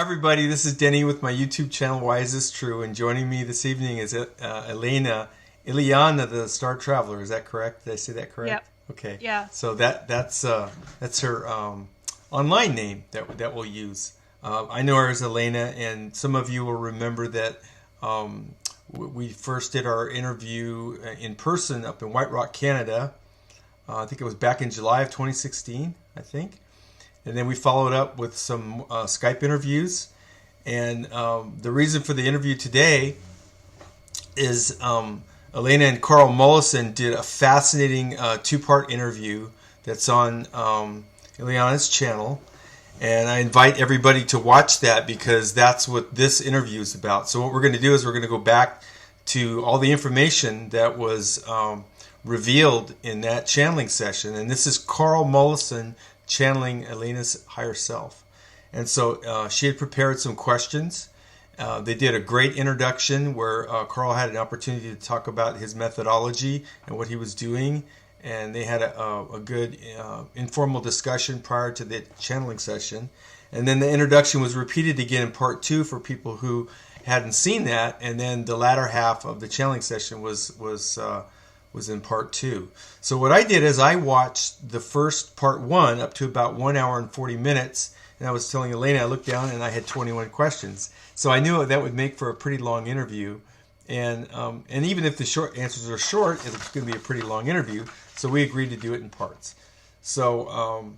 everybody, this is Denny with my YouTube channel, Why Is This True? And joining me this evening is Elena, Ileana the Star Traveler. Is that correct? Did I say that correct? Yep. Okay. Yeah. So that's her online name that we'll use. I know her as Elena, and some of you will remember that we first did our interview in person up in White Rock, Canada. I think it was back in July of 2016, I think. And then we followed up with some Skype interviews. And the reason for the interview today is Elena and Karl Mollison did a fascinating two-part interview that's on Ileana's channel. And I invite everybody to watch that because that's what this interview is about. So what we're going to do is we're going to go back to all the information that was revealed in that channeling session. And this is Karl Mollison channeling Elena's higher self. And so she had prepared some questions. They did a great introduction where Karl had an opportunity to talk about his methodology and what he was doing. And they had a good informal discussion prior to the channeling session. And then the introduction was repeated again in part 2 for people who hadn't seen that. And then the latter half of the channeling session was in part 2. So what I did is I watched the first part 1 up to about 1 hour and 40 minutes. And I was telling Elena, I looked down and I had 21 questions. So I knew that would make for a pretty long interview. And even if the short answers are short, it's going to be a pretty long interview. So we agreed to do it in parts. So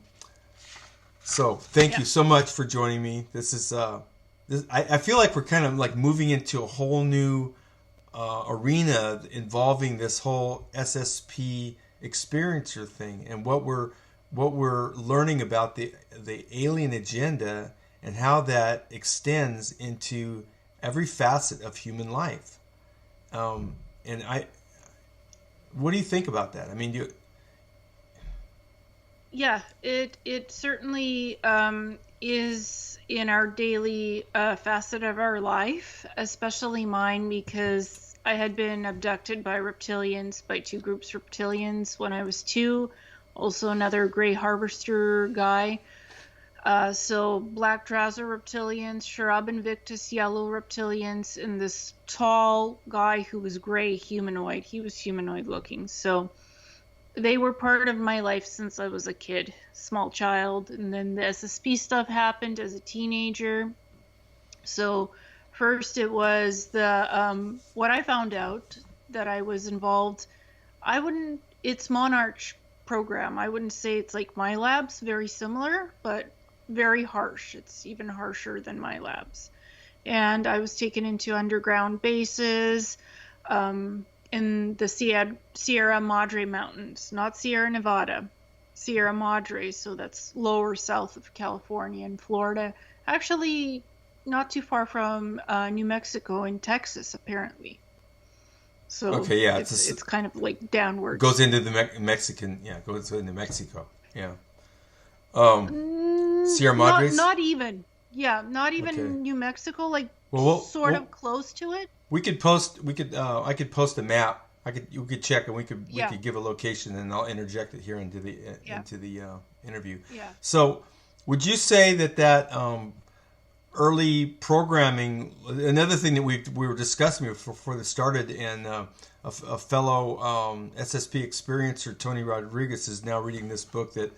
thank you so much for joining me. This is I feel like we're kind of like moving into a whole new arena involving this whole SSP experiencer thing and what we're learning about the alien agenda and how that extends into every facet of human life. What do you think about that? I mean, Yeah, it certainly is in our daily facet of our life, especially mine, because I had been abducted by reptilians, by 2 groups of reptilians when I was 2. Also another gray harvester guy. So black trouser reptilians, Sharab Invictus yellow reptilians, and this tall guy who was gray humanoid. He was humanoid looking. So they were part of my life since I was a kid, small child. And then the SSP stuff happened as a teenager. So first it was the what I found out that I was involved. It's Monarch program. I wouldn't say it's like my labs, very similar, but very harsh. It's even harsher than my labs. And I was taken into underground bases in the Sierra Madre Mountains, not Sierra Nevada, Sierra Madre. So that's lower south of California and Florida. Actually, not too far from New Mexico and Texas, apparently. So okay, yeah, it's kind of like downward. Goes into the Mexican, yeah, goes into Mexico, yeah. Sierra Madres? Not even. Yeah, not even Okay. New Mexico, like Well, of close to it. I could post a map. You could check and we could give a location and I'll interject it here into the interview. Yeah. So, would you say that early programming, another thing that we were discussing before this started, and a fellow SSP experiencer, Tony Rodriguez, is now reading this book that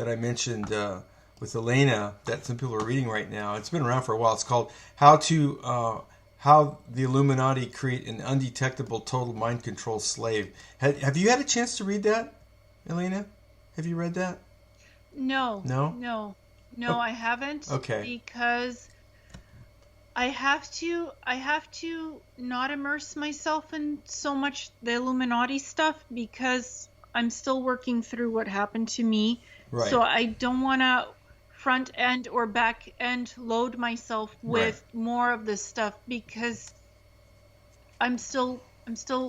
I mentioned with Elena that some people are reading right now. It's been around for a while. It's called How the Illuminati Create an Undetectable Total Mind Control Slave. Have you had a chance to read that, Elena? Have you read that? No. No? Oh, I haven't. okay. Because I have to not immerse myself in so much the Illuminati stuff because I'm still working through what happened to me. Right. So I don't want to front end or back end load myself with more of this stuff because I'm still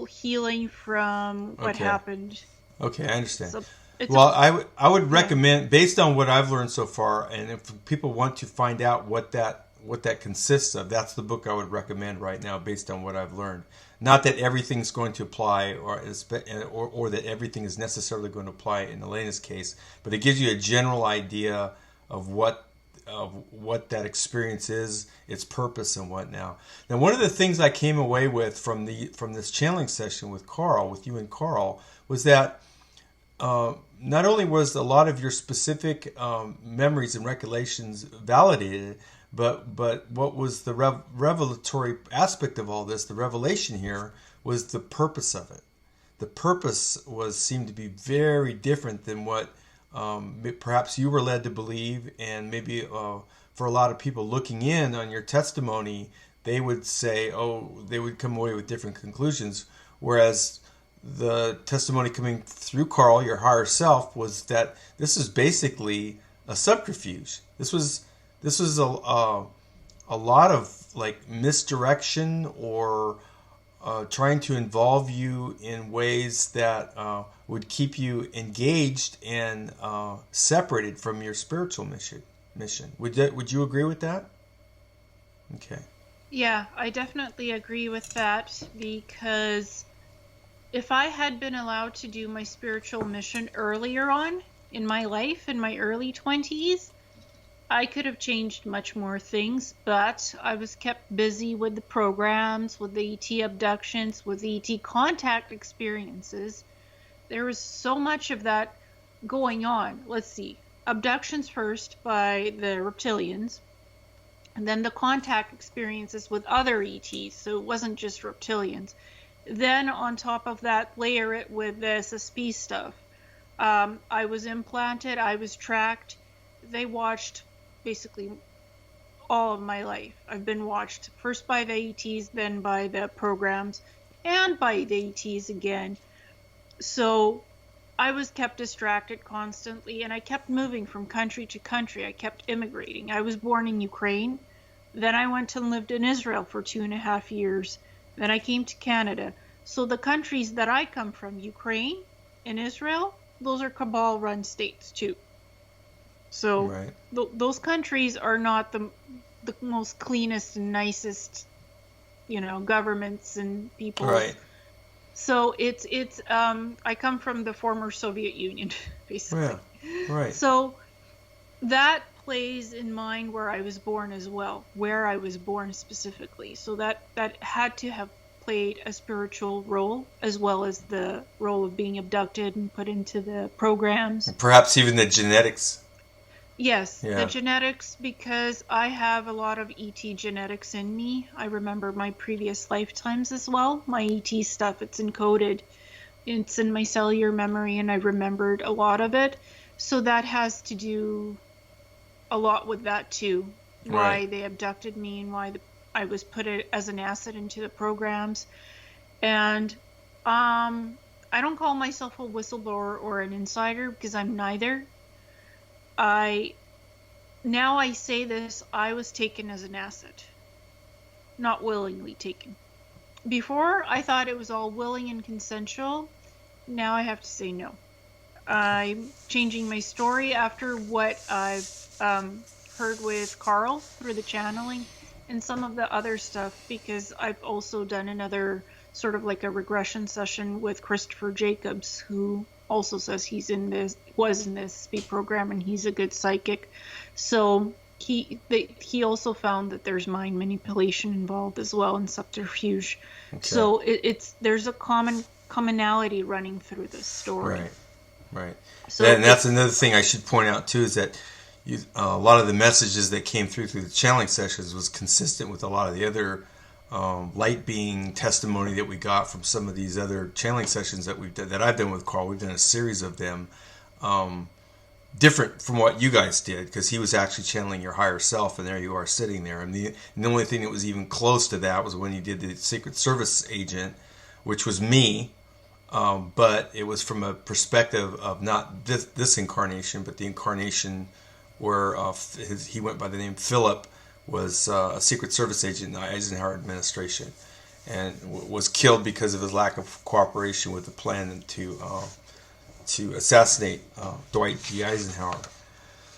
healing from what happened. Okay, I understand. So I would recommend, based on what I've learned so far, and if people want to find out what that consists of, that's the book I would recommend right now based on what I've learned. Not that everything's going to apply or that everything is necessarily going to apply in Elena's case, but it gives you a general idea of what of what that experience is, its purpose, and what now. Now, one of the things I came away with from this channeling session with you and Karl, was that not only was a lot of your specific memories and recollections validated, but what was the revelatory aspect of all this, the revelation here, was the purpose of it. The purpose seemed to be very different than what perhaps you were led to believe, and maybe for a lot of people looking in on your testimony, they would say, they would come away with different conclusions, whereas the testimony coming through Karl, your higher self, was that this is basically a subterfuge. This was a lot of like misdirection, or trying to involve you in ways that would keep you engaged and separated from your spiritual mission. Would you agree with that? Okay. Yeah, I definitely agree with that, because if I had been allowed to do my spiritual mission earlier on in my life, in my early 20s, I could have changed much more things, but I was kept busy with the programs, with the ET abductions, with the ET contact experiences. There was so much of that going on. Let's see. Abductions first by the reptilians, and then the contact experiences with other ETs, so it wasn't just reptilians. Then on top of that, layer it with the SSP stuff. I was implanted, I was tracked. They watched basically all of my life. I've been watched first by the ETs, then by the programs, and by the ETs again. So I was kept distracted constantly, and I kept moving from country to country. I kept immigrating. I was born in Ukraine. Then I went and lived in Israel for 2.5 years. Then I came to Canada. So the countries that I come from, Ukraine and Israel, those are cabal-run states too. So right. Those countries are not the most cleanest and nicest, governments and people. Right. So it's I come from the former Soviet Union, basically. Yeah. Right. So that plays in mind where I was born as well, where I was born specifically. So that had to have played a spiritual role, as well as the role of being abducted and put into the programs. Perhaps even the genetics. Yes, yeah. The genetics, because I have a lot of ET genetics in me. I remember my previous lifetimes as well. My ET stuff, it's encoded. It's in my cellular memory, and I remembered a lot of it. So that has to do a lot with that too. Why they abducted me, and why I was put as an asset into the programs. And I don't call myself a whistleblower or an insider, because I'm neither. Now I say this, I was taken as an asset, not willingly taken. Before, I thought it was all willing and consensual. Now I have to say no. I'm changing my story after what I've heard with Karl through the channeling and some of the other stuff, because I've also done another sort of like a regression session with Christopher Jacobs, who also says was in this speed program, and he's a good psychic. So he also found that there's mind manipulation involved as well in subterfuge. Okay. So there's a commonality running through this story. Right. So and that's another thing I should point out too, is that a lot of the messages that came through the channeling sessions was consistent with a lot of the other light being testimony that we got from some of these other channeling sessions that I've done with Karl. We've done a series of them, different from what you guys did, because he was actually channeling your higher self, and there you are sitting there. And the only thing that was even close to that was when you did the Secret Service agent, which was me, but it was from a perspective of not this incarnation, but the incarnation where he went by the name Philip, was a Secret Service agent in the Eisenhower administration, and was killed because of his lack of cooperation with the plan to assassinate Dwight D. Eisenhower.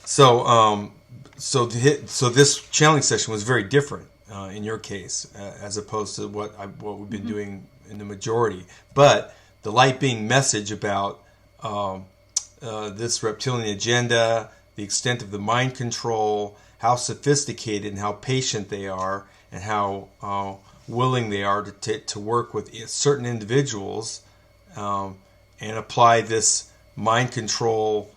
So this channeling session was very different in your case, as opposed to what we've been doing in the majority. But the light being message about this reptilian agenda, the extent of the mind control, how sophisticated and how patient they are, and how willing they are to work with certain individuals and apply this mind control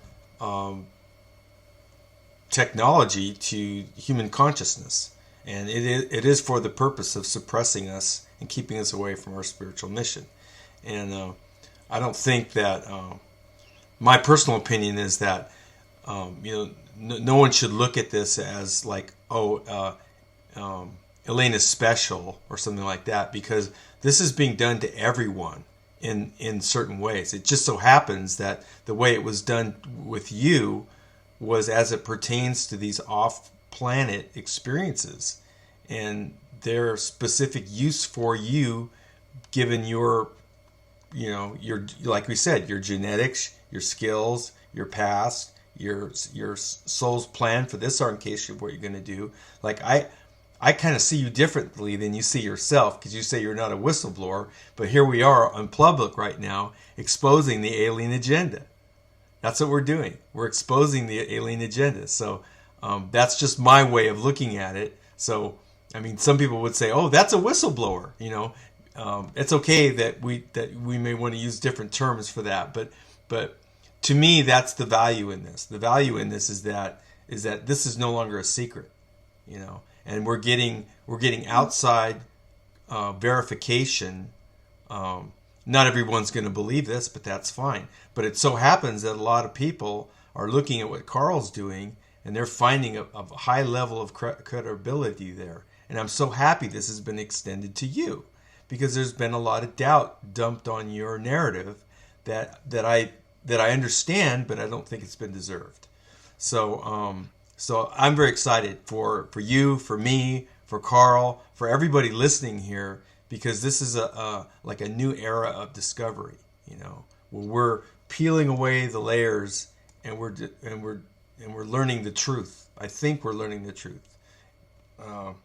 technology to human consciousness. And it is for the purpose of suppressing us and keeping us away from our spiritual mission. And I don't think that, my personal opinion is that, no one should look at this as like, Elena's special or something like that, because this is being done to everyone in certain ways. It just so happens that the way it was done with you was as it pertains to these off-planet experiences and their specific use for you, given your, your, like we said, your genetics, your skills, your past, your soul's plan for this incarnation of what you're going to do. Like I kind of see you differently than you see yourself, because you say you're not a whistleblower, but here we are on public right now exposing the alien agenda. That's what we're doing. We're exposing the alien agenda. So that's just my way of looking at it. So, I mean, some people would say, "Oh, that's a whistleblower." It's okay that we may want to use different terms for that, but to me, that's the value in this. The value in this is that this is no longer a secret, and we're getting outside verification. Not everyone's going to believe this, but that's fine. But it so happens that a lot of people are looking at what Karl's doing, and they're finding a high level of credibility there. And I'm so happy this has been extended to you, because there's been a lot of doubt dumped on your narrative that I understand, but I don't think it's been deserved. So I'm very excited for you, for me, for Karl, for everybody listening here, because this is like a new era of discovery, where we're peeling away the layers and we're learning the truth. I think we're learning the truth. No.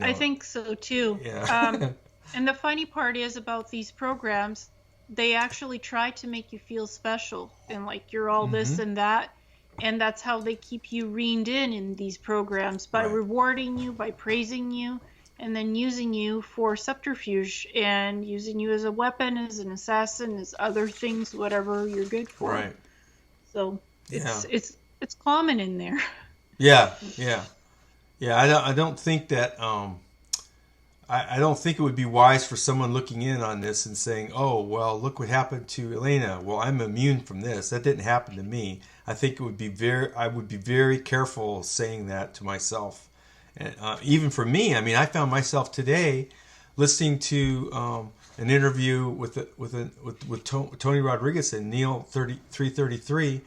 I think so too. Yeah. And the funny part is about these programs, they actually try to make you feel special and like you're all this and that. And that's how they keep you reined in these programs, by rewarding you, by praising you, and then using you for subterfuge and using you as a weapon, as an assassin, as other things, whatever you're good for. Right. So it's common in there. Yeah. I don't think that I don't think it would be wise for someone looking in on this and saying, "Oh, well, look what happened to Elena. Well, I'm immune from this. That didn't happen to me." I think I would be very careful saying that to myself. And even for me, I mean, I found myself today listening to an interview with Tony Rodriguez and Neil 333,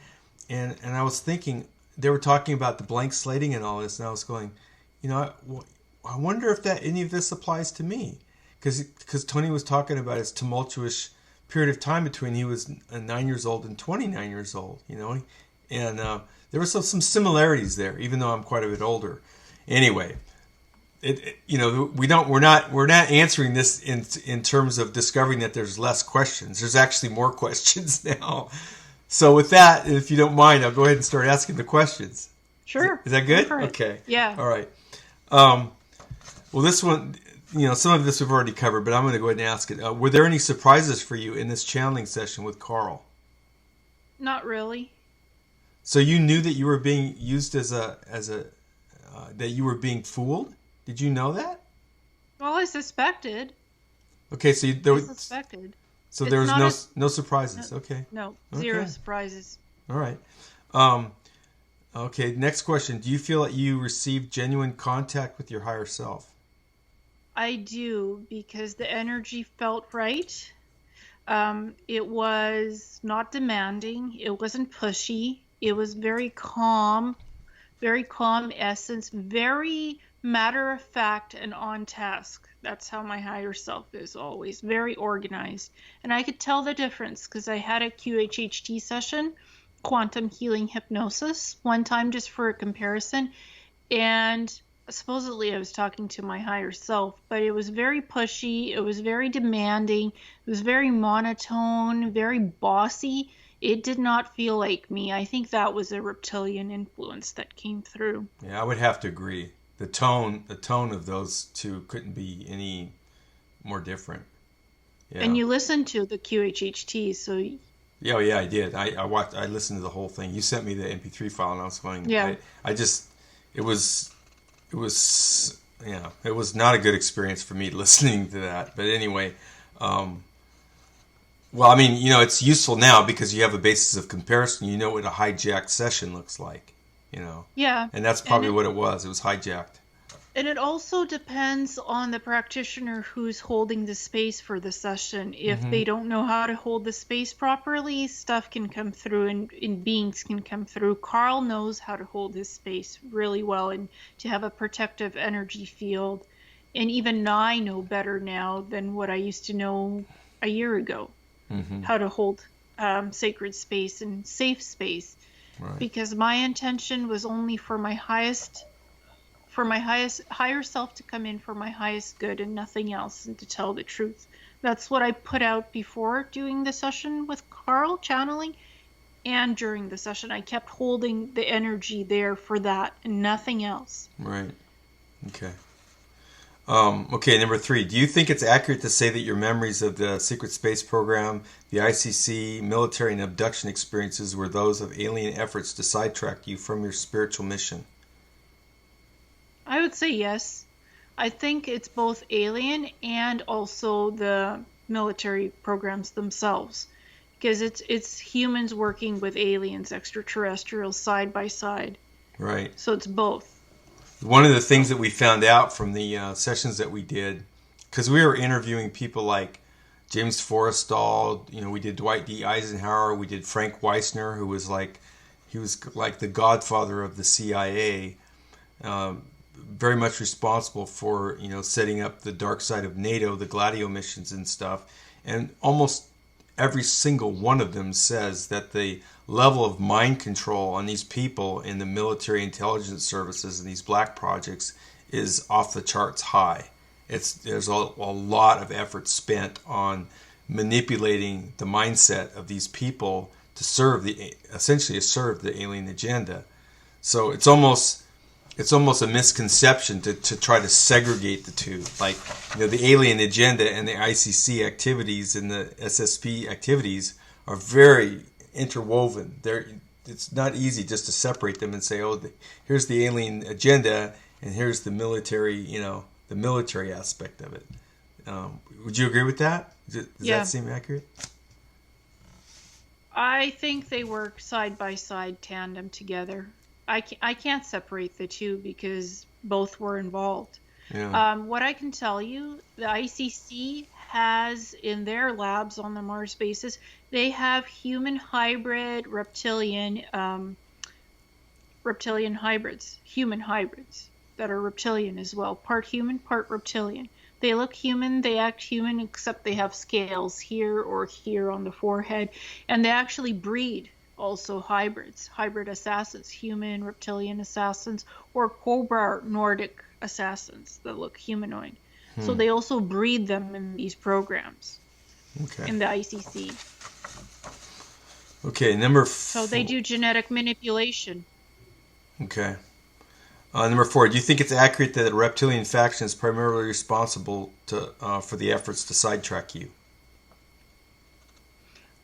and I was thinking, they were talking about the blank slating and all this, and I was going, I wonder if any of this applies to me, because Tony was talking about his tumultuous period of time between he was 9 years old and 29 years old, and there were some similarities there, even though I'm quite a bit older. Anyway, we're not answering this in terms of discovering that there's less questions. There's actually more questions now. So with that, if you don't mind, I'll go ahead and start asking the questions. Sure. Is that good? Sure. Okay. Yeah. All right. Well, this one, some of this we've already covered, but I'm going to go ahead and ask it. Were there any surprises for you in this channeling session with Karl? Not really. So you knew that you were being used that you were being fooled? Did you know that? Well, I suspected. Okay, so there was no surprises. Okay. No, zero surprises. All right. Okay, next question. Do you feel that you received genuine contact with your higher self? I do, because the energy felt right. It was not demanding. It wasn't pushy. It was very calm essence, very matter of fact and on task. That's how my higher self is always, very organized. And I could tell the difference because I had a QHHT session, quantum healing hypnosis, one time just for a comparison. And supposedly I was talking to my higher self, but it was very pushy. It was very demanding. It was very monotone, very bossy. it did not feel like me. I think that was a reptilian influence that came through. Yeah, I would have to agree. The tone of those two couldn't be any more different. Yeah. And you listened to the QHHT, so Yeah, oh, yeah, I did. I listened to the whole thing. You sent me the MP3 file, and I was going. Yeah. I just it was it was not a good experience for me listening to that. But anyway, well, I mean, it's useful now because you have a basis of comparison. You know what a hijacked session looks like, Yeah. and that's probably what it was. It was hijacked. And it also depends on the practitioner who's holding the space for the session. If they don't know how to hold the space properly, stuff can come through and beings can come through. Karl knows how to hold his space really well and to have a protective energy field. And even I know better now than what I used to know a year ago, how to hold sacred space and safe space. Right. Because my intention was only for my higher self to come in for my highest good and nothing else, and to tell the truth. That's what I put out before doing the session with Karl channeling, and during the session I kept holding the energy there for that and nothing else. Right. Okay. Okay, number 3. Do you think it's accurate to say that your memories of the secret space program, the ICC, military, and abduction experiences were those of alien efforts to sidetrack you from your spiritual mission? I would say yes. I think it's both alien and also the military programs themselves, because it's humans working with aliens, extraterrestrials, side by side. Right. So it's both. One of the things that we found out from the sessions that we did, because we were interviewing people like James Forrestal, we did Dwight D. Eisenhower, we did Frank Weissner, who was like the godfather of the CIA. Very much responsible for setting up the dark side of NATO, the Gladio missions and stuff, and almost every single one of them says that the level of mind control on these people in the military intelligence services and these black projects is off the charts high. There's a lot of effort spent on manipulating the mindset of these people to essentially serve the alien agenda. So it's almost a misconception to try to segregate the two. Like, the alien agenda and the ICC activities and the SSP activities are very interwoven. It's not easy just to separate them and say, here's the alien agenda and here's the military, the military aspect of it. Would you agree with that? Does that seem accurate? I think they work side by side, tandem together. I can't separate the two because both were involved. Yeah. What I can tell you, the ICC has in their labs on the Mars bases, they have human hybrid reptilian hybrids, human hybrids that are reptilian as well, part human, part reptilian. They look human, they act human, except they have scales here or here on the forehead, and they actually breed. Also hybrid assassins, human reptilian assassins, or Cobra Nordic assassins that look humanoid. So they also breed them in these programs. Okay. In the ICC. Okay, number 4. So they do genetic manipulation. Okay. Number 4. Do you think it's accurate that the reptilian faction is primarily responsible for the efforts to sidetrack you?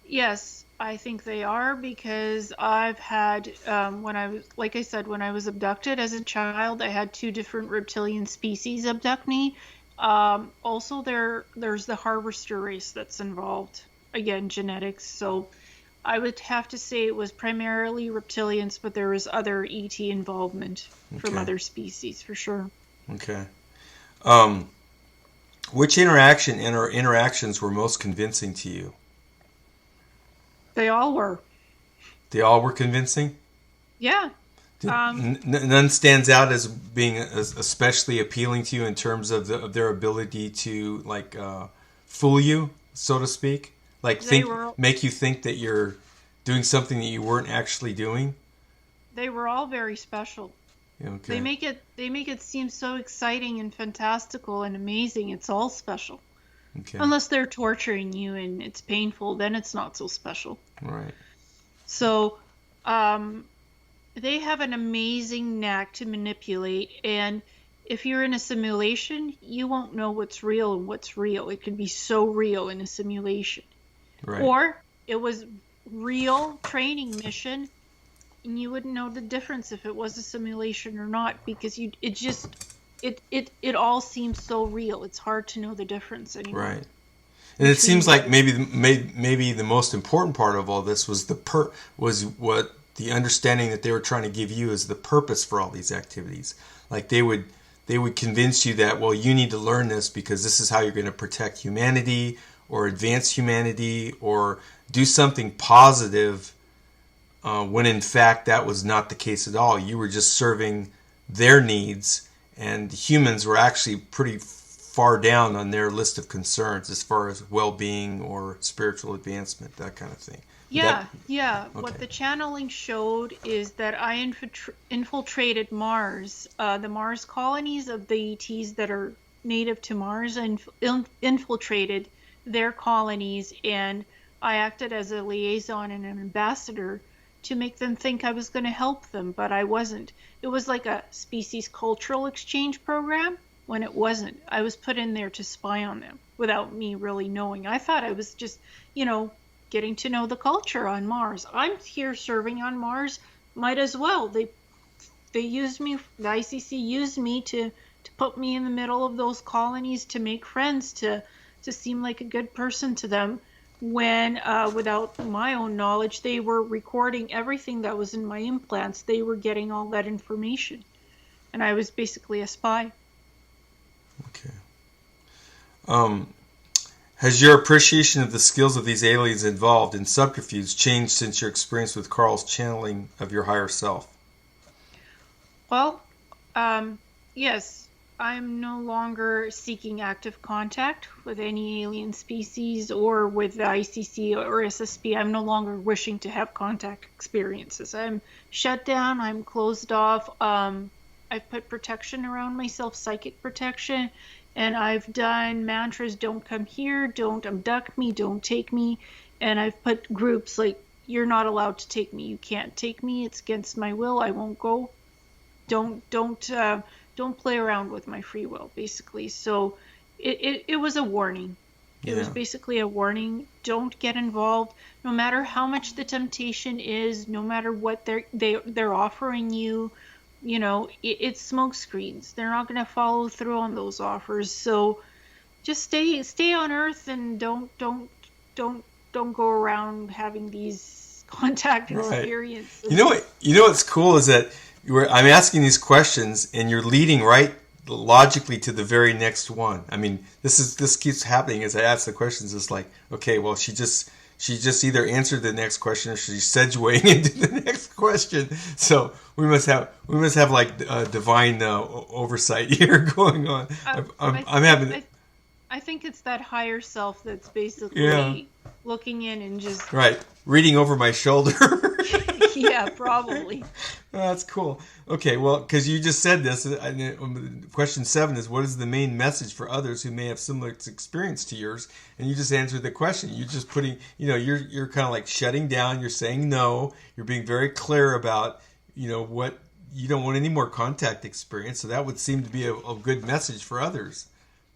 Yes, I think they are, because I've had, when I was abducted as a child, I had 2 different reptilian species abduct me. Also, there's the harvester race that's involved. Again, genetics. So I would have to say it was primarily reptilians, but there was other ET involvement from other species for sure. Okay. Which interaction or interactions were most convincing to you? They all were. They all were convincing? Yeah. None stands out as being especially appealing to you in terms of their ability to fool you, so to speak? Make you think that you're doing something that you weren't actually doing? They were all very special. Okay. They make it seem so exciting and fantastical and amazing. It's all special. Okay. Unless they're torturing you and it's painful, then it's not so special. Right. So they have an amazing knack to manipulate. And if you're in a simulation, you won't know what's real and what's real. It could be so real in a simulation. Right. Or it was real training mission, and you wouldn't know the difference if it was a simulation or not, because it all seems so real. It's hard to know the difference anymore. Right. And it seems like maybe the most important part of all this was what the understanding that they were trying to give you is the purpose for all these activities. Like they would convince you that, well, you need to learn this because this is how you're going to protect humanity or advance humanity or do something positive, when in fact that was not the case at all. You were just serving their needs, and humans were actually pretty far down on their list of concerns as far as well-being or spiritual advancement, that kind of thing. Yeah. Okay. What the channeling showed is that I infiltrated Mars, the Mars colonies of the ETs that are native to Mars, and infiltrated their colonies, and I acted as a liaison and an ambassador to make them think I was going to help them, but I wasn't. It was like a species cultural exchange program, when it wasn't. I was put in there to spy on them without me really knowing. I thought I was just, getting to know the culture on Mars. I'm here serving on Mars, might as well. They used me, the ICC used me to put me in the middle of those colonies, to make friends, to seem like a good person to them, when without my own knowledge, they were recording everything that was in my implants. They were getting all that information, and I was basically a spy. Okay. Has your appreciation of the skills of these aliens involved in subterfuge changed since your experience with Karl's channeling of your higher self? Well, yes. I'm no longer seeking active contact with any alien species or with the ICC or SSP. I'm no longer wishing to have contact experiences. I'm shut down. I'm closed off. I've put protection around myself, psychic protection, and I've done mantras: don't come here, don't abduct me, don't take me. And I've put groups like, you're not allowed to take me, you can't take me, it's against my will, I won't go. Don't play around with my free will, basically. So it was a warning. It was basically a warning. Don't get involved, no matter how much the temptation is, no matter what they're offering you. It's smoke screens. They're not going to follow through on those offers. So just stay on Earth, and don't go around having these contact experiences. You know what's cool is that I'm asking these questions, and you're leading right logically to the very next one. I mean, this keeps happening as I ask the questions. It's like, okay, well, she just either answered the next question or she's segueing into the next question. So we must have like divine oversight here going on. I think it's that higher self that's basically looking in and just reading over my shoulder. Yeah, probably. That's cool. Okay, well, because you just said this, question 7 is, what is the main message for others who may have similar experience to yours? And you just answered the question. You're just putting, you're kind of like shutting down. You're saying no. You're being very clear about, what you don't want any more contact experience. So that would seem to be a good message for others.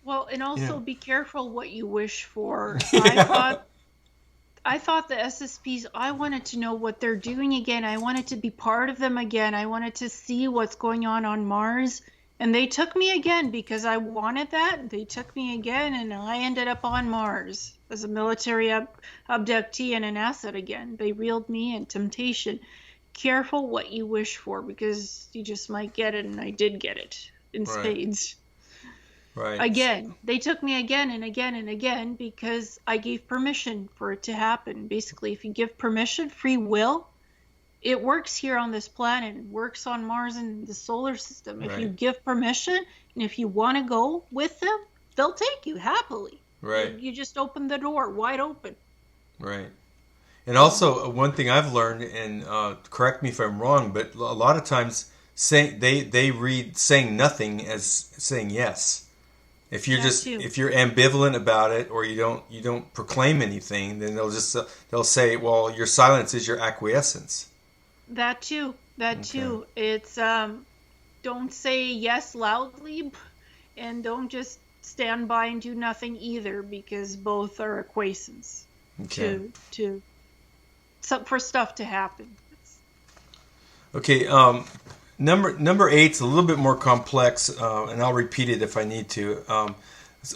Well, and also be careful what you wish for. I thought the SSPs, I wanted to know what they're doing again. I wanted to be part of them again. I wanted to see what's going on Mars. And they took me again because I wanted that. They took me again, and I ended up on Mars as a military abductee and an asset again. They reeled me in. Temptation. Careful what you wish for, because you just might get it, and I did get it in spades. Right. Again, they took me again and again and again because I gave permission for it to happen. Basically, if you give permission, free will, it works here on this planet. It works on Mars and the solar system. If you give permission, and if you want to go with them, they'll take you happily. Right. You just open the door wide open. Right. And also, one thing I've learned, and correct me if I'm wrong, but a lot of times they read saying nothing as saying yes. If you're That too. if you're ambivalent about it, or you don't proclaim anything, then they'll say, well, your silence is your acquiescence. That too. That Okay. too. It's don't say yes loudly, and don't just stand by and do nothing either, because both are equations Okay. to for stuff to happen. Okay. Number eight's a little bit more complex, and I'll repeat it if I need to.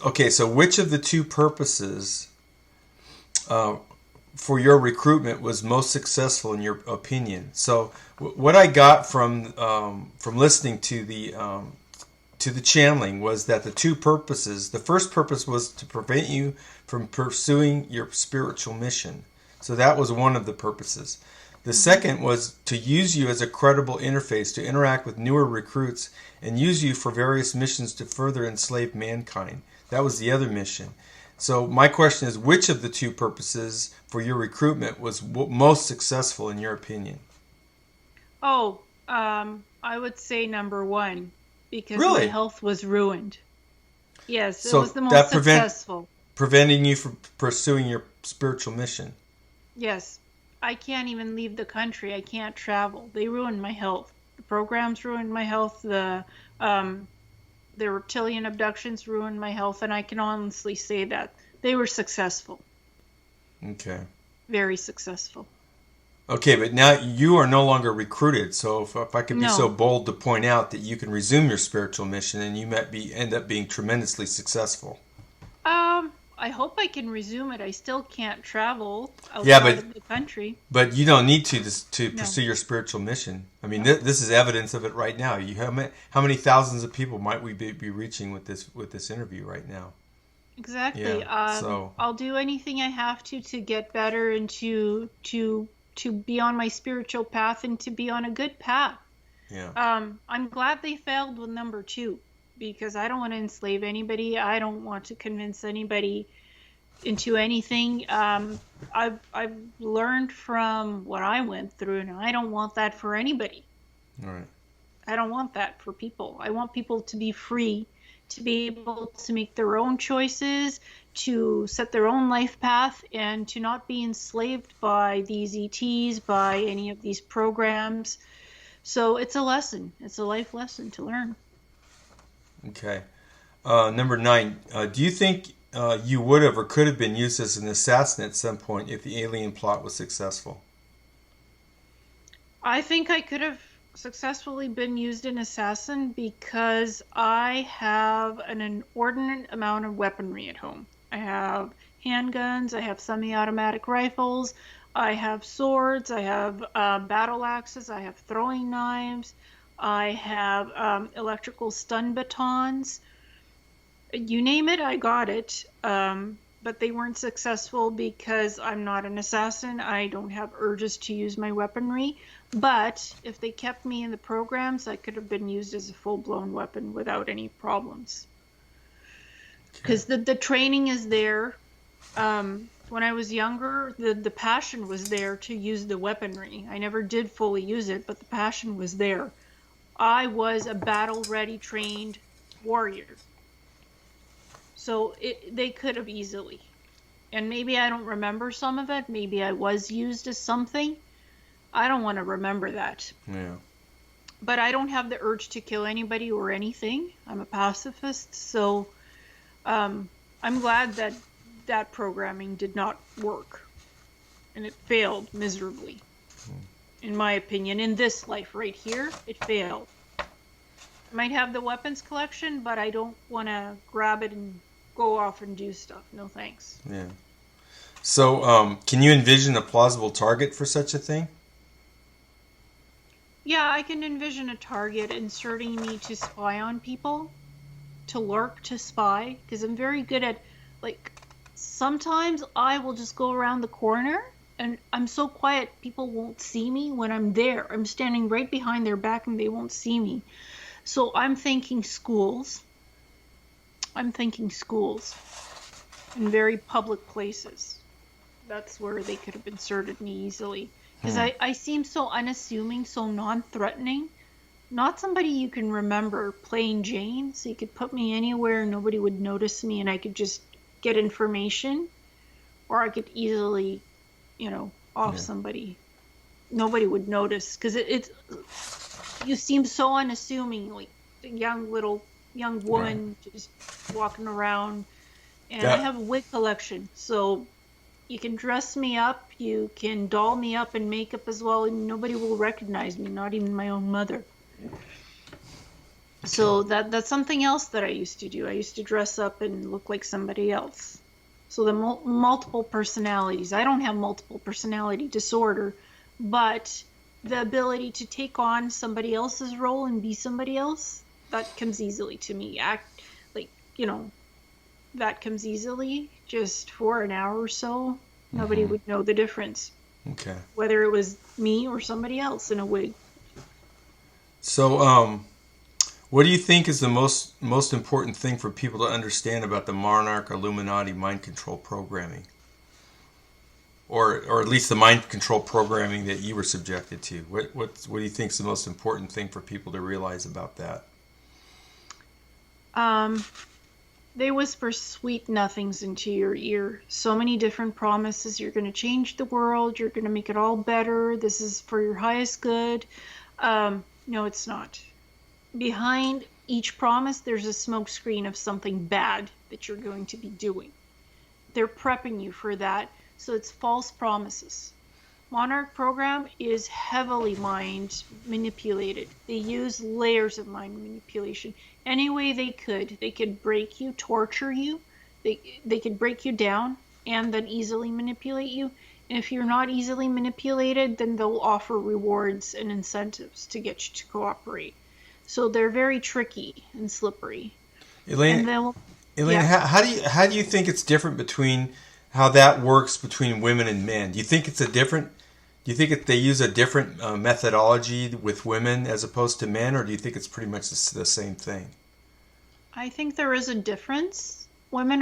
Okay, so which of the two purposes for your recruitment was most successful in your opinion? So what I got from listening to the channeling was that the two purposes. The first purpose was to prevent you from pursuing your spiritual mission. So that was one of the purposes. The second was to use you as a credible interface to interact with newer recruits and use you for various missions to further enslave mankind. That was the other mission. So my question is, which of the two purposes for your recruitment was most successful in your opinion? Oh, I would say number one, because my Really? health was ruined. Yes, it So was the most that successful. preventing you from pursuing your spiritual mission. Yes. I can't even leave the country. I can't travel. They ruined my health. The programs ruined my health. The reptilian abductions ruined my health, and I can honestly say that they were successful. Okay. Very successful. Okay, but now you are no longer recruited. So if I could be No. so bold to point out that you can resume your spiritual mission, and you might end up being tremendously successful. I hope I can resume it. I still can't travel outside of the country. But you don't need to No. pursue your spiritual mission. I mean, this is evidence of it right now. How many thousands of people might we be reaching with this interview right now? Exactly. Yeah, so I'll do anything I have to get better and to be on my spiritual path and to be on a good path. yeah. I'm glad they failed with number two, because I don't want to enslave anybody. I don't want to convince anybody into anything. I've learned from what I went through, and I don't want that for anybody. All right. I don't want that for people. I want people to be free, to be able to make their own choices, to set their own life path, and to not be enslaved by these ETs, by any of these programs. So it's a lesson. It's a life lesson to learn. Okay. Number 9. Do you think you would have or could have been used as an assassin at some point if the alien plot was successful? I think I could have successfully been used an assassin because I have an inordinate amount of weaponry at home. I have handguns, I have semi-automatic rifles, I have swords, I have battle axes, I have throwing knives, I have electrical stun batons. You name it, I got it. But they weren't successful because I'm not an assassin. I don't have urges to use my weaponry. But if they kept me in the programs, I could have been used as a full-blown weapon without any problems. Because the training is there. When I was younger, the passion was there to use the weaponry. I never did fully use it, but the passion was there. I was a battle-ready, trained warrior. So they could have easily. And maybe I don't remember some of it. Maybe I was used as something. I don't want to remember that. Yeah. But I don't have the urge to kill anybody or anything. I'm a pacifist. So I'm glad that programming did not work. And it failed miserably. In my opinion, in this life right here, it failed. I might have the weapons collection, but I don't want to grab it and go off and do stuff. No thanks. Yeah. So, can you envision a plausible target for such a thing? Yeah, I can envision a target inserting me to spy on people, to lurk, to spy, because I'm very good at, like, sometimes I will just go around the corner, and I'm so quiet people won't see me when I'm there. I'm standing right behind their back and they won't see me. So I'm thinking schools. I'm thinking schools in very public places. That's where they could have inserted me easily. Because I seem so unassuming, so non-threatening. not somebody you can remember, plain Jane. So you could put me anywhere, nobody would notice me, and I could just get information, or I could easily, off somebody. Nobody would notice because it's you seem so unassuming, like a young woman just walking around. And I have a wig collection, so you can dress me up, you can doll me up in makeup as well, and nobody will recognize me, not even my own mother. Okay. So that's something else that I used to do. I used to dress up and look like somebody else. So the multiple personalities. I don't have multiple personality disorder, but the ability to take on somebody else's role and be somebody else, that comes easily to me. That comes easily just for an hour or so. Nobody would know the difference. Okay. Whether it was me or somebody else in a wig. So, what do you think is the most important thing for people to understand about the Monarch Illuminati mind control programming? Or at least the mind control programming that you were subjected to? What do you think is the most important thing for people to realize about that? They whisper sweet nothings into your ear. So many different promises. You're going to change the world. You're going to make it all better. This is for your highest good. No, it's not. Behind each promise, there's a smoke screen of something bad that you're going to be doing. They're prepping you for that. So it's false promises. Monarch program is heavily mind manipulated. They use layers of mind manipulation. Any way they could. They could break you, torture you. They could break you down and then easily manipulate you. And if you're not easily manipulated, then they'll offer rewards and incentives to get you to cooperate. So they're very tricky and slippery. Elena, how do you think it's different between how that works between women and men? Do you think it's they use a different methodology with women as opposed to men, or do you think it's pretty much the same thing? I think there is a difference. Women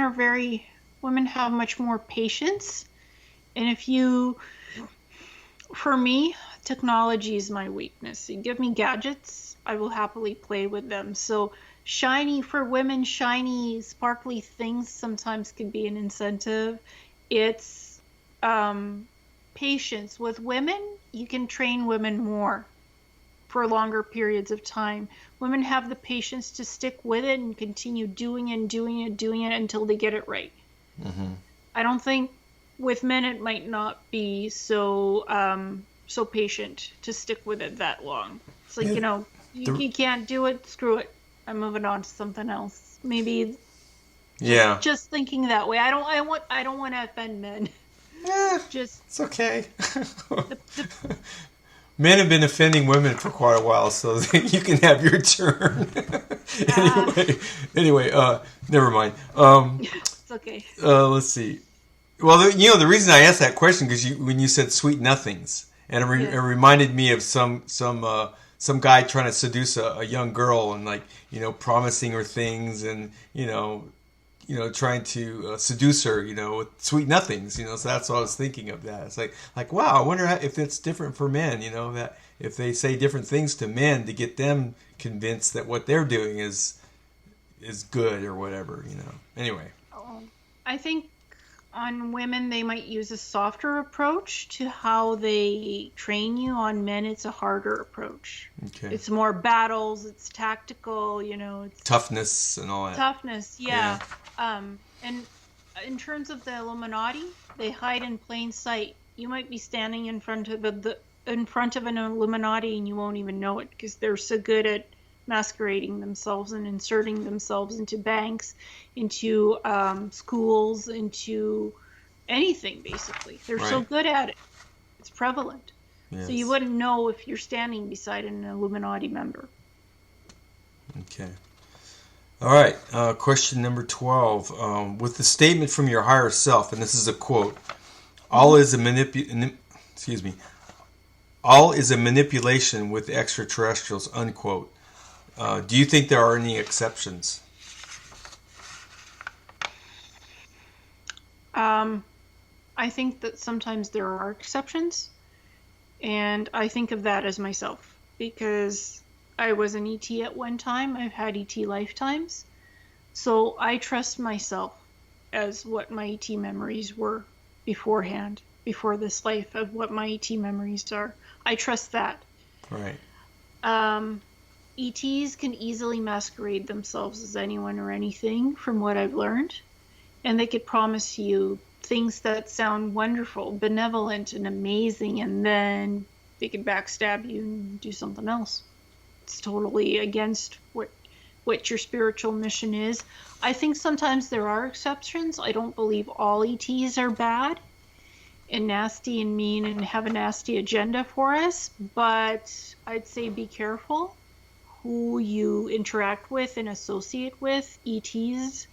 have much more patience. And for me, technology is my weakness. You give me gadgets, I will happily play with them. So for women, shiny, sparkly things sometimes can be an incentive. It's patience. With women, you can train women more for longer periods of time. Women have the patience to stick with it and continue doing it until they get it right. Mm-hmm. I don't think with men it might not be so patient to stick with it that long. It's like, you can't do it, screw it. I'm moving on to something else. Maybe just thinking that way. I don't want to offend men. It's okay. Men have been offending women for quite a while, so you can have your turn. Anyway, never mind. It's okay. Let's see. Well, the reason I asked that question because when you said sweet nothings, and it reminded me of some guy trying to seduce a young girl and promising her things and trying to seduce her, with sweet nothings, so that's what I was thinking of that. It's like wow, I wonder if it's different for men, that if they say different things to men to get them convinced that what they're doing is good or whatever, Anyway. I think on women, they might use a softer approach to how they train you. On men, it's a harder approach. Okay. It's more battles, it's tactical, it's toughness and all that. Toughness, yeah. And in terms of the Illuminati, they hide in plain sight. You might be standing in front of an Illuminati and you won't even know it because they're so good at masquerading themselves and inserting themselves into banks, into schools, into anything, basically. They're so good at it. It's prevalent. Yes. So you wouldn't know if you're standing beside an Illuminati member. Okay. All right. Question number 12. With the statement from your higher self, and this is a quote, all is a manipulation with extraterrestrials, unquote. Do you think there are any exceptions? I think that sometimes there are exceptions, and I think of that as myself because I was an ET at one time. I've had ET lifetimes. So I trust myself as what my ET memories were beforehand, before this life, of what my ET memories are. I trust that. Right. ETs can easily masquerade themselves as anyone or anything, from what I've learned. And they could promise you things that sound wonderful, benevolent, and amazing, and then they could backstab you and do something else. It's totally against what your spiritual mission is. I think sometimes there are exceptions. I don't believe all ETs are bad and nasty and mean and have a nasty agenda for us, but I'd say be careful who you interact with and associate with. ETs,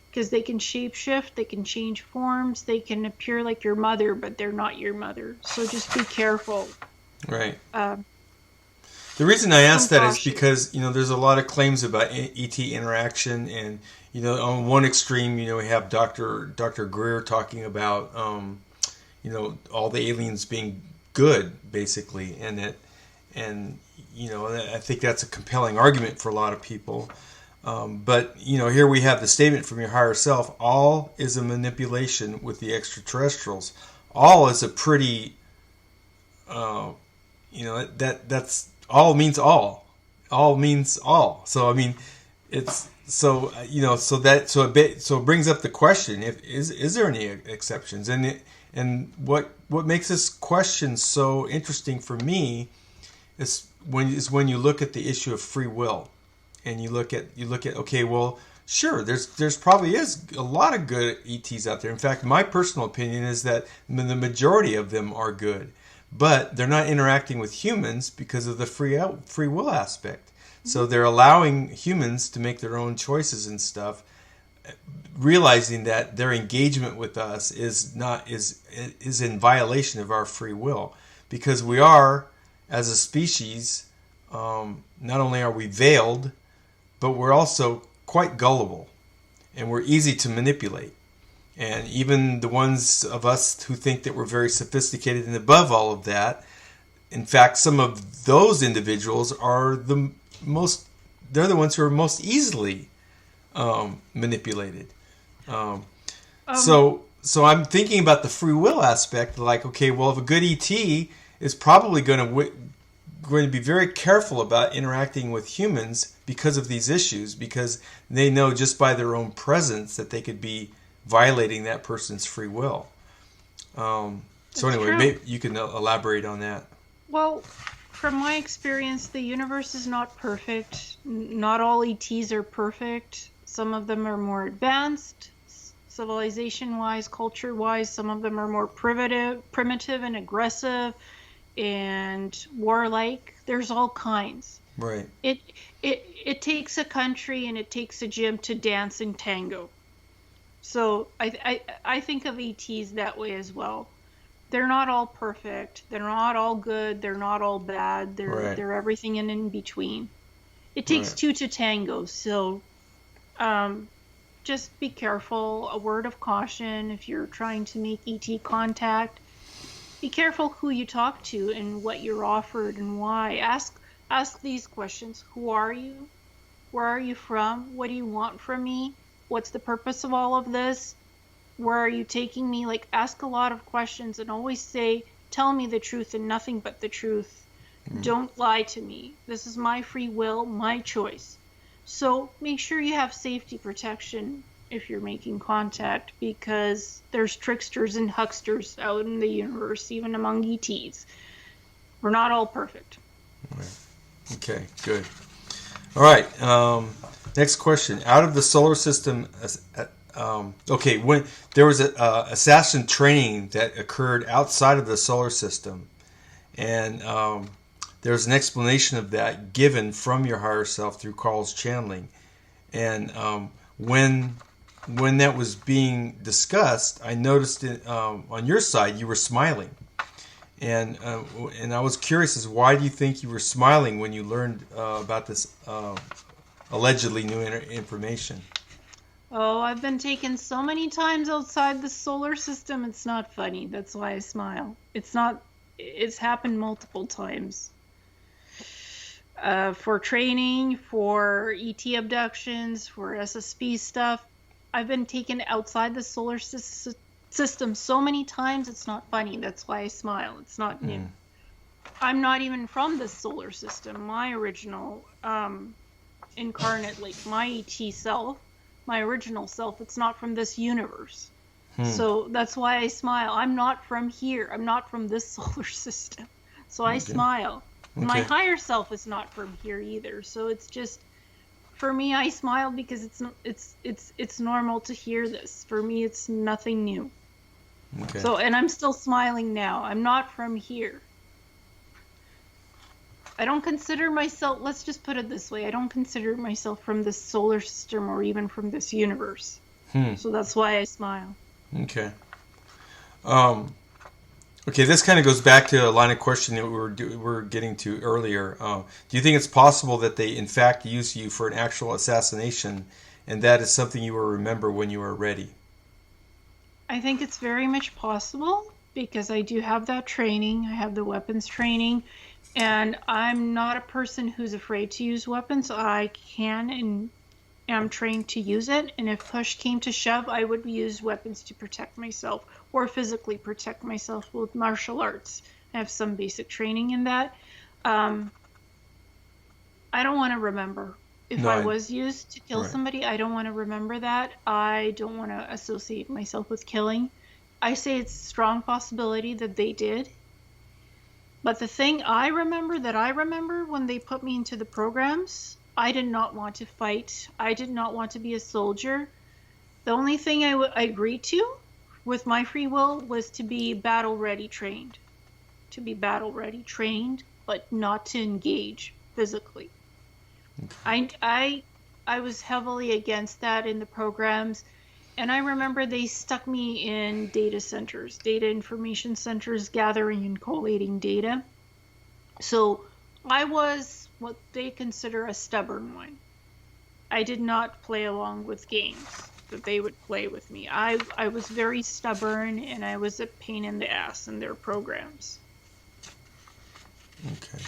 because they can shapeshift, they can change forms, they can appear like your mother, but they're not your mother. So just be careful. Right. The reason I ask that is because, there's a lot of claims about ET interaction, and, on one extreme, we have Dr. Greer talking about, all the aliens being good, basically, and I think that's a compelling argument for a lot of people. But, here we have the statement from your higher self: all is a manipulation with the extraterrestrials. All is a pretty, that's all means all. All means all. So, I mean, it's so, so it brings up the question: is there any exceptions? And what makes this question so interesting for me is when you look at the issue of free will. And you look at okay, well, sure, there's probably is a lot of good ETs out there. In fact, my personal opinion is that the majority of them are good, but they're not interacting with humans because of the free will aspect. So they're allowing humans to make their own choices and stuff, realizing that their engagement with us is in violation of our free will, because we are, as a species, not only are we veiled, but we're also quite gullible, and we're easy to manipulate. And even the ones of us who think that we're very sophisticated and above all of that, in fact, some of those individuals are they're the ones who are most easily manipulated. So I'm thinking about the free will aspect, like, okay, well, if a good ET is probably going to be very careful about interacting with humans because of these issues, because they know just by their own presence that they could be violating that person's free will. So anyway, maybe you can elaborate on that. Well, from my experience, the universe is not perfect. Not all ETs are perfect. Some of them are more advanced, civilization-wise, culture-wise. Some of them are more primitive and aggressive and warlike. There's all kinds. Right. It takes a country and it takes a gym to dance in tango. So I think of ETs that way as well. They're not all perfect. They're not all good. They're not all bad. They're everything in between. It takes two to tango. So just be careful. A word of caution if you're trying to make ET contact. Be careful who you talk to and what you're offered and why. Ask these questions. Who are you? Where are you from? What do you want from me? What's the purpose of all of this? Where are you taking me? Like, ask a lot of questions and always say, tell me the truth and nothing but the truth. Don't lie to me. This is my free will, my choice. So make sure you have safety protection if you're making contact, because there's tricksters and hucksters out in the universe, even among ETs. We're not all perfect. Right. Okay, good. All right. Next question. Out of the solar system, when there was a assassin training that occurred outside of the solar system, and there's an explanation of that given from your higher self through Karl's channeling. And when that was being discussed, I noticed on your side you were smiling. And I was curious as why do you think you were smiling when you learned about this allegedly new information? Oh, I've been taken so many times outside the solar system, it's not funny. That's why I smile. It's happened multiple times. for training, for ET abductions, for SSP stuff. I've been taken outside the solar system so many times, it's not funny. That's why I smile. It's not new. I'm not even from this solar system. My original incarnate, like my ET self, my original self, it's not from this universe. So that's why I smile. I'm not from here. I'm not from this solar system. So I smile. Okay. My higher self is not from here either. So it's just, for me, I smile because it's normal to hear this. For me, it's nothing new. Okay. So, and I'm still smiling now. I'm not from here. I don't consider myself, let's just put it this way, I don't consider myself from this solar system or even from this universe. So that's why I smile. Okay. Okay, this kind of goes back to a line of questioning that we were getting to earlier. Do you think it's possible that they, in fact, use you for an actual assassination, and that is something you will remember when you are ready? I think it's very much possible, because I do have that training. I have the weapons training, and I'm not a person who's afraid to use weapons. I can and am trained to use it, and if push came to shove, I would use weapons to protect myself or physically protect myself with martial arts. I have some basic training in that. I don't want to remember. If I was used to kill somebody, I don't want to remember that. I don't want to associate myself with killing. I say it's a strong possibility that they did. But the thing I remember when they put me into the programs, I did not want to fight. I did not want to be a soldier. The only thing I agreed to with my free will was to be battle-ready trained. To be battle-ready trained, but not to engage physically. Okay. I was heavily against that in the programs. And I remember they stuck me in data centers, data information centers, gathering and collating data. So I was what they consider a stubborn one. I did not play along with games that they would play with me. I was very stubborn, and I was a pain in the ass in their programs. Okay.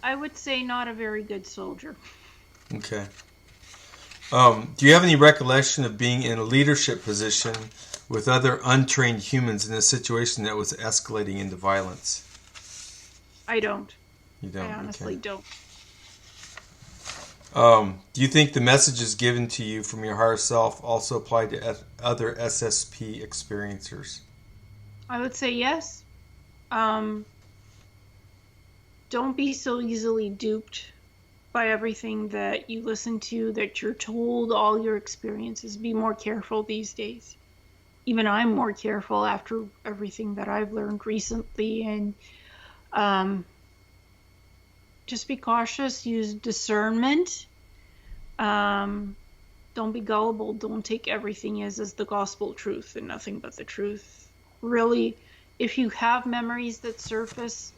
I would say not a very good soldier. Okay. Do you have any recollection of being in a leadership position with other untrained humans in a situation that was escalating into violence? I don't. You don't? I honestly don't. Do you think the messages given to you from your higher self also apply to other SSP experiencers? I would say yes. Don't be so easily duped by everything that you listen to, that you're told, all your experiences. Be more careful these days. Even I'm more careful after everything that I've learned recently. And just be cautious. Use discernment. Don't be gullible. Don't take everything as the gospel truth and nothing but the truth. Really, if you have memories that surface,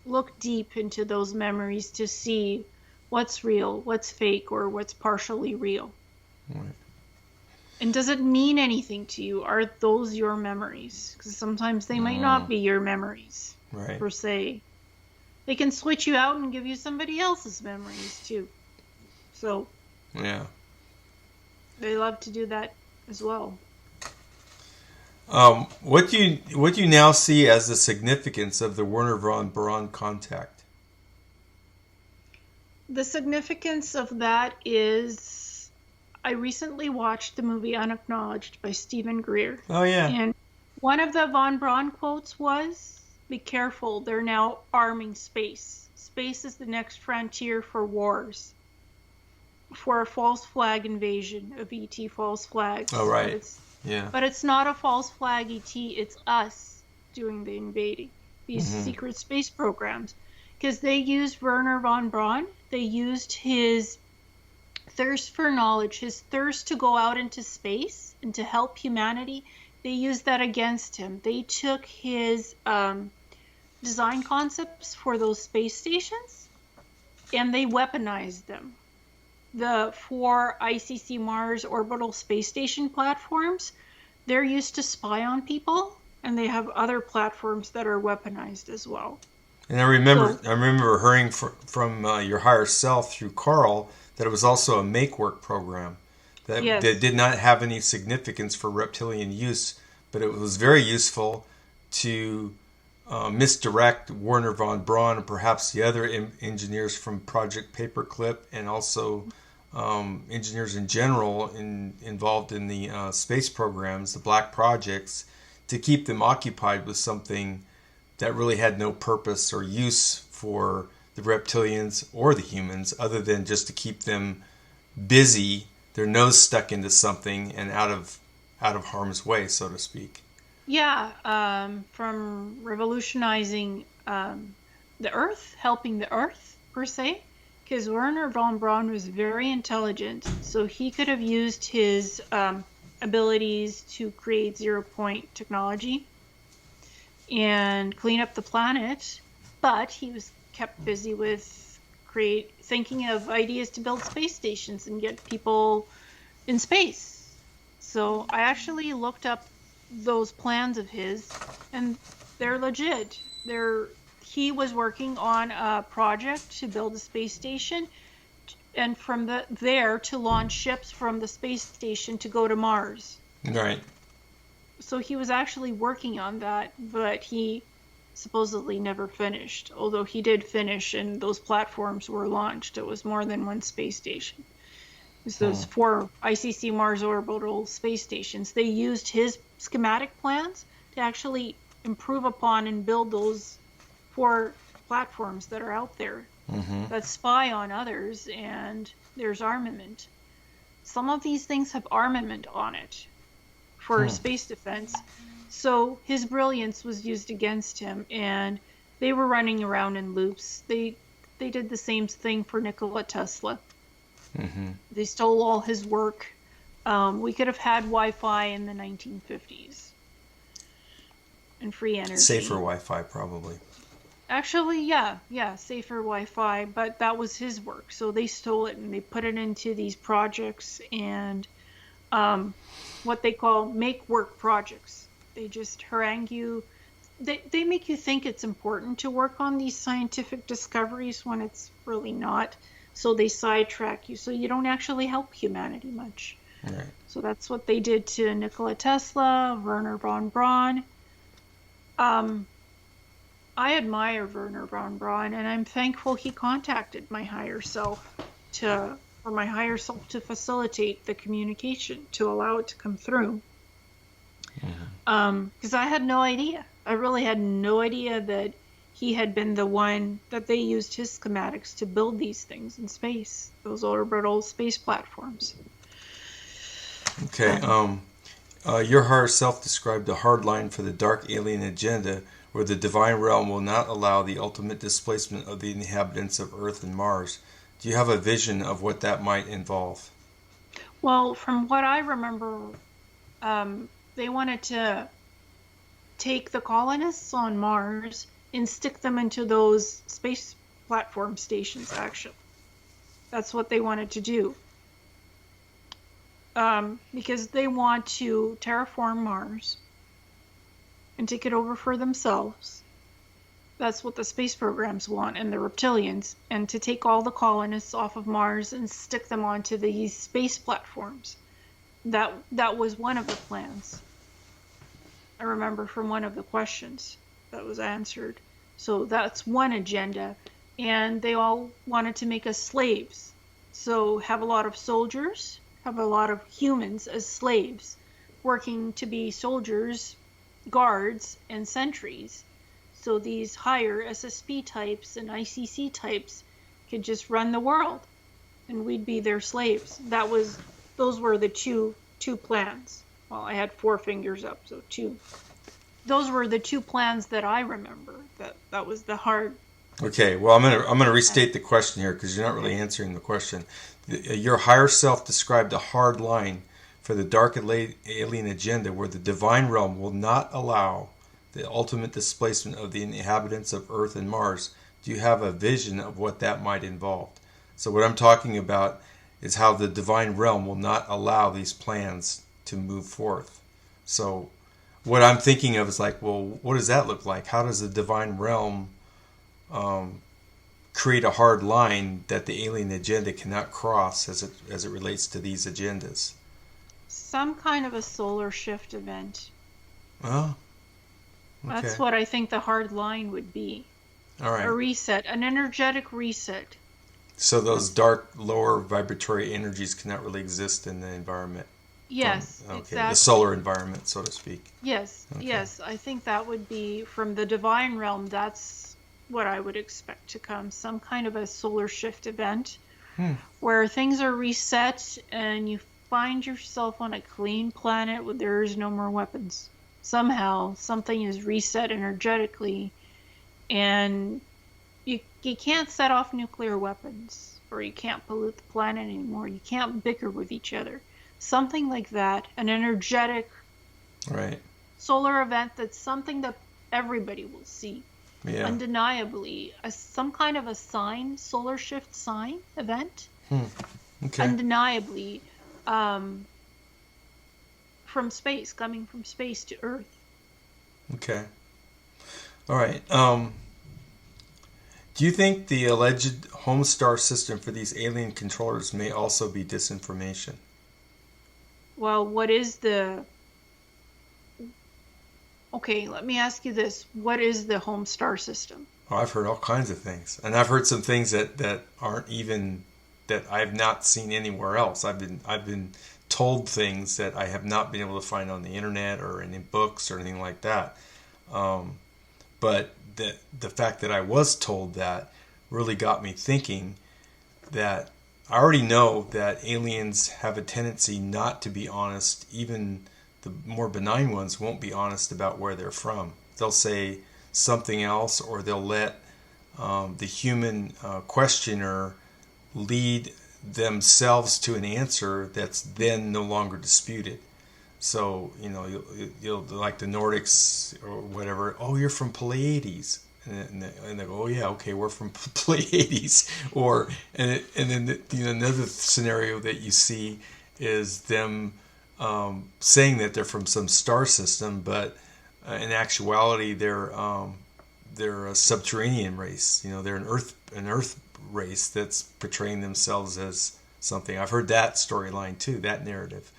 look deep into those memories to see what's real, what's fake, or what's partially real. Right. And does it mean anything to you? Are those your memories? Because sometimes they might not be your memories, per se. They can switch you out and give you somebody else's memories, too. So, yeah. They love to do that as well. What do you now see as the significance of the Wernher von Braun contact? The significance of that is, I recently watched the movie Unacknowledged by Stephen Greer. Oh, yeah. And one of the von Braun quotes was, "Be careful, they're now arming space. Space is the next frontier for wars. For a false flag invasion of ET false flags." Oh, right. But it's not a false flag ET, it's us doing the invading. These secret space programs. Because they used Wernher von Braun. They used his thirst for knowledge, his thirst to go out into space and to help humanity. They used that against him. They took his design concepts for those space stations and they weaponized them. The 4 ICC Mars orbital space station platforms, they're used to spy on people, and they have other platforms that are weaponized as well. And I remember hearing from your higher self through Karl that it was also a make-work program that did not have any significance for reptilian use, but it was very useful to misdirect Werner von Braun and perhaps the other engineers from Project Paperclip, and also engineers in general involved in the space programs, the black projects, to keep them occupied with something that really had no purpose or use for the reptilians or the humans, other than just to keep them busy, their nose stuck into something and out of harm's way, so to speak. Yeah, from revolutionizing the Earth, helping the Earth per se, because Werner von Braun was very intelligent, so he could have used his abilities to create zero-point technology and clean up the planet, but he was kept busy with thinking of ideas to build space stations and get people in space. So I actually looked up those plans of his, and they're legit. He was working on a project to build a space station, and from there to launch ships from the space station to go to Mars. Right. So he was actually working on that, but he supposedly never finished. Although he did finish, and those platforms were launched. It was more than one space station. It was those 4 ICC Mars orbital space stations. They used his schematic plans to actually improve upon and build those 4 platforms that are out there that spy on others, and there's armament. Some of these things have armament on it for space defense. So his brilliance was used against him, and they were running around in loops. They did the same thing for Nikola Tesla. They stole all his work. We could have had Wi-Fi in the 1950s and free energy. Safer Wi-Fi, probably. Actually, yeah, safer Wi-Fi, but that was his work. So they stole it and they put it into these projects, and what they call make-work projects. They just harangue you. They make you think it's important to work on these scientific discoveries when it's really not. So they sidetrack you, so you don't actually help humanity much. Right. So that's what they did to Nikola Tesla, Werner von Braun. I admire Werner von Braun, and I'm thankful he contacted my higher self to facilitate the communication, to allow it to come through. Because I had no idea. I really had no idea that he had been the one that they used his schematics to build these things in space, those orbital space platforms. Okay. Your higher self described a hard line for the dark alien agenda, where the divine realm will not allow the ultimate displacement of the inhabitants of Earth and Mars. Do you have a vision of what that might involve? Well, from what I remember, they wanted to take the colonists on Mars and stick them into those space platform stations, actually. That's what they wanted to do. Because they want to terraform Mars and take it over for themselves. That's what the space programs want, and the reptilians, and to take all the colonists off of Mars and stick them onto these space platforms. That was one of the plans. I remember from one of the questions that was answered. So that's one agenda. And they all wanted to make us slaves. So have a lot of soldiers, have a lot of humans as slaves, working to be soldiers, guards, and sentries. So these higher SSP types and ICC types could just run the world, and we'd be their slaves. Those were the two plans. Well, I had 4 fingers up, so 2. Those were the 2 plans that I remember. That was the hard. Okay, well, I'm gonna restate the question here, because you're not really answering the question. Your higher self described a hard line for the dark alien agenda, where the divine realm will not allow the ultimate displacement of the inhabitants of Earth and Mars. Do you have a vision of what that might involve? So what I'm talking about is how the divine realm will not allow these plans to move forth. So what I'm thinking of is like, well, what does that look like? How does the divine realm create a hard line that the alien agenda cannot cross as it relates to these agendas? Some kind of a solar shift event. Oh, okay. That's what I think the hard line would be. All right. A reset, an energetic reset. So those dark, lower vibratory energies cannot really exist in the environment. Yes, exactly. The solar environment, so to speak. Yes, okay. Yes. I think that would be from the divine realm. That's what I would expect to come. Some kind of a solar shift event where things are reset and you find yourself on a clean planet where there is no more weapons. Somehow, something is reset energetically, and you can't set off nuclear weapons, or you can't pollute the planet anymore. You can't bicker with each other. Something like that, an energetic solar event that's something that everybody will see. Yeah. Undeniably, some kind of a sign, solar shift sign event. Okay. Undeniably, from space, coming from space to Earth. Okay. All right. Do you think the alleged home star system for these alien controllers may also be disinformation? Well, what is the... Okay, let me ask you this. What is the home star system? Oh, I've heard all kinds of things. And I've heard some things that aren't even... that I've not seen anywhere else. I've been told things that I have not been able to find on the internet or in books or anything like that. But the fact that I was told that really got me thinking that I already know that aliens have a tendency not to be honest. Even the more benign ones won't be honest about where they're from. They'll say something else, or they'll let the human questioner lead themselves to an answer that's then no longer disputed. So, you'll like the Nordics or whatever. Oh, you're from Pleiades, and they go, oh yeah, okay, we're from Pleiades. Or and then another scenario that you see is them saying that they're from some star system, but in actuality they're a subterranean race. They're an Earth race that's portraying themselves as something. I've heard that storyline too, that narrative.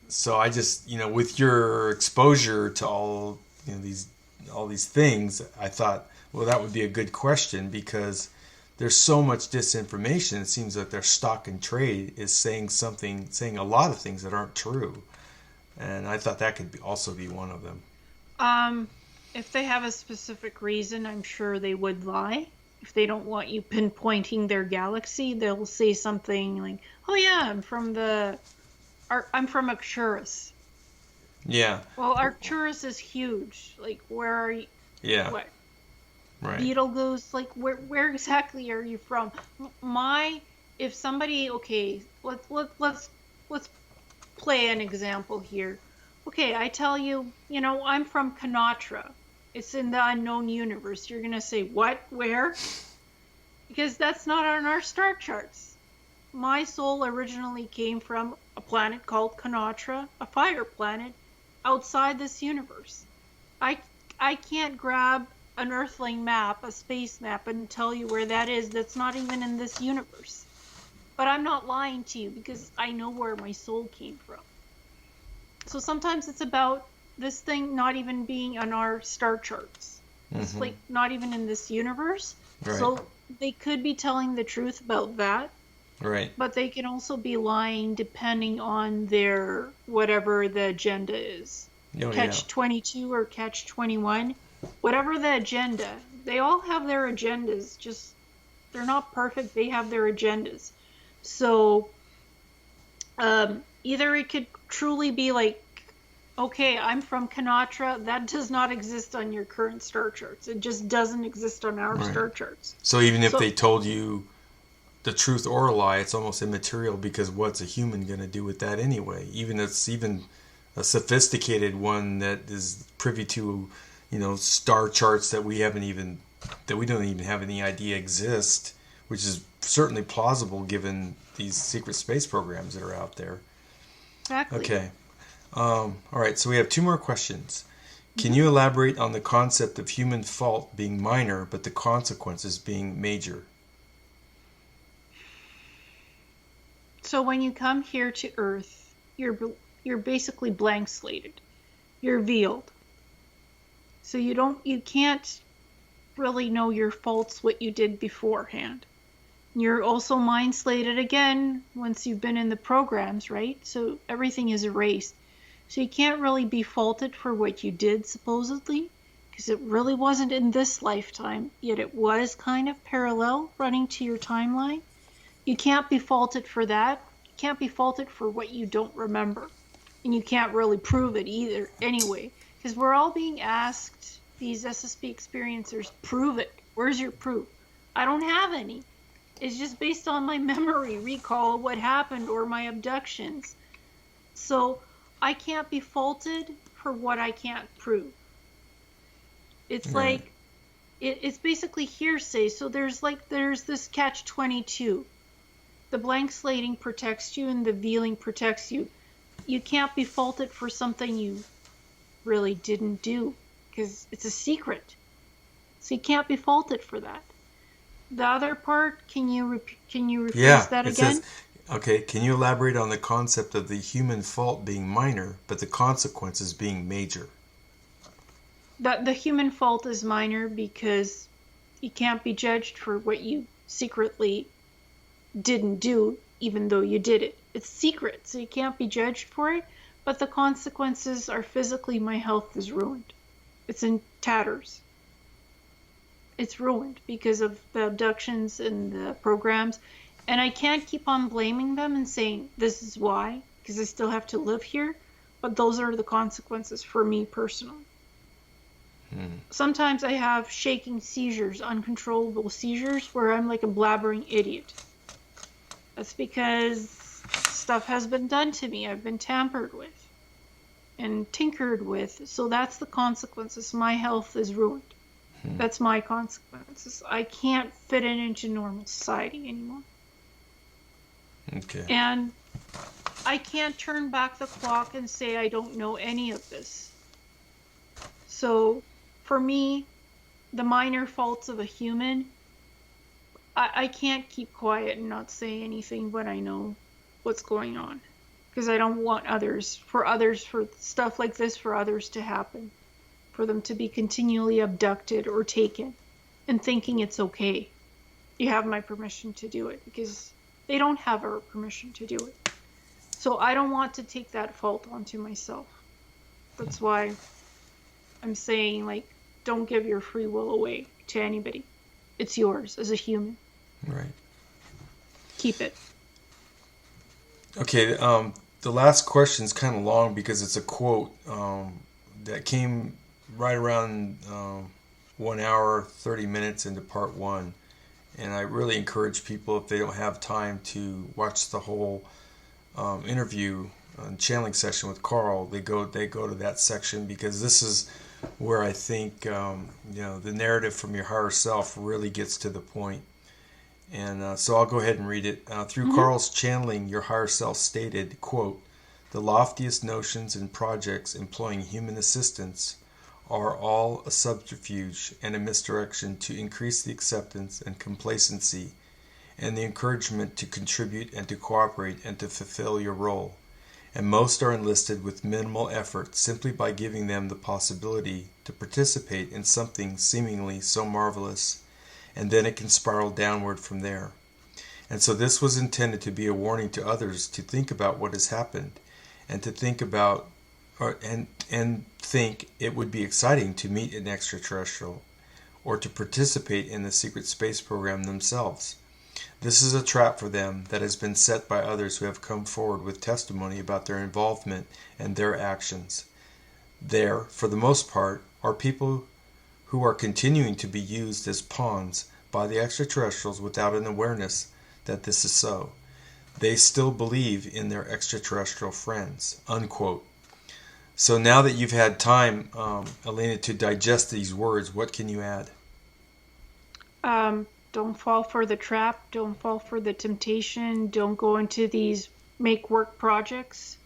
So I just, with your exposure to all these things, I thought, well, that would be a good question, because there's so much disinformation. It seems like their stock and trade is saying a lot of things that aren't true. And I thought that could also be one of them. If they have a specific reason, I'm sure they would lie. If they don't want you pinpointing their galaxy, they'll say something like, oh yeah, I'm from Arcturus. Yeah. Well, Arcturus is huge. Like, where are you? Yeah. What? Right. Betelgeuse, like, where exactly are you from? If somebody, okay, let's play an example here. Okay, I tell you, I'm from Kanatra. It's in the unknown universe. You're gonna say, what? Where? Because that's not on our star charts. My soul originally came from a planet called Kanatra, a fire planet outside this universe. I can't grab an Earthling map, a space map, and tell you where that is. That's not even in this universe. But I'm not lying to you, because I know where my soul came from. So sometimes it's about this thing not even being on our star charts. It's like not even in this universe. Right. So they could be telling the truth about that. Right. But they can also be lying depending on their whatever the agenda is. Catch 22 or catch 21. Whatever the agenda. They all have their agendas. Just, they're not perfect. They have their agendas. So either it could truly be like, okay, I'm from Kanatra. That does not exist on your current star charts. It just doesn't exist on our star charts. So even if they told you the truth or a lie, it's almost immaterial, because what's a human going to do with that anyway? Even a sophisticated one that is privy to, star charts that we don't even have any idea exist, which is certainly plausible given these secret space programs that are out there. Exactly. Okay. All right, so we have two more questions. Can you elaborate on the concept of human fault being minor, but the consequences being major? So when you come here to Earth, you're basically blank slated. You're veiled. So you can't really know your faults, what you did beforehand. You're also mind slated again once you've been in the programs, right? So everything is erased. So you can't really be faulted for what you did, supposedly, because it really wasn't in this lifetime, yet it was kind of parallel running to your timeline. You can't be faulted for that. You can't be faulted for what you don't remember. And you can't really prove it either anyway, because we're all being asked, these SSP experiencers, prove it. Where's your proof? I don't have any. It's just based on my memory recall of what happened or my abductions. So I can't be faulted for what I can't prove. It's Right. like, it's basically hearsay. So there's this catch-22. The blank slating protects you and the veiling protects you. You can't be faulted for something you really didn't do because it's a secret. So you can't be faulted for that. The other part, can you rephrase that It again? says, okay, can you elaborate on the concept of the human fault being minor, but the consequences being major? That the human fault is minor because you can't be judged for what you secretly didn't do, even though you did it. It's secret, so you can't be judged for it, but the consequences are physically my health is ruined. It's in tatters. It's ruined because of the abductions and the programs, and I can't keep on blaming them and saying this is why, because I still have to live here, but those are the consequences for me personally. Sometimes I have shaking seizures, uncontrollable seizures, where I'm like a blabbering idiot. That's because stuff has been done to me. I've been tampered with and tinkered with. So that's the consequences. My health is ruined. That's my consequences. I can't fit it into normal society anymore. Okay. And I can't turn back the clock and say I don't know any of this. So for me, the minor faults of a human, I can't keep quiet and not say anything when I know what's going on. Because I don't want for stuff like this, for others to happen. For them to be continually abducted or taken and thinking it's okay. You have my permission to do it, because they don't have our permission to do it. So I don't want to take that fault onto myself. That's why I'm saying, like, don't give your free will away to anybody. It's yours as a human. Right. Keep it. Okay, the last question is kind of long because it's a quote that came right around 1 hour, 30 minutes into part one. And I really encourage people, if they don't have time to watch the whole interview channeling session with Karl, they go to that section, because this is where I think the narrative from your higher self really gets to the point. And so I'll go ahead and read it. Through Karl's channeling, your higher self stated, quote, "The loftiest notions and projects employing human assistance are all a subterfuge and a misdirection to increase the acceptance and complacency and the encouragement to contribute and to cooperate and to fulfill your role. And most are enlisted with minimal effort simply by giving them the possibility to participate in something seemingly so marvelous, and then it can spiral downward from there. And so this was intended to be a warning to others to think about what has happened, and to think about and think it would be exciting to meet an extraterrestrial or to participate in the secret space program themselves. This is a trap for them that has been set by others who have come forward with testimony about their involvement and their actions. There, for the most part, are people who are continuing to be used as pawns by the extraterrestrials without an awareness that this is so. They still believe in their extraterrestrial friends." Unquote. So now that you've had time, Elena, to digest these words, what can you add? Don't fall for the trap. Don't fall for the temptation. Don't go into these make work projects.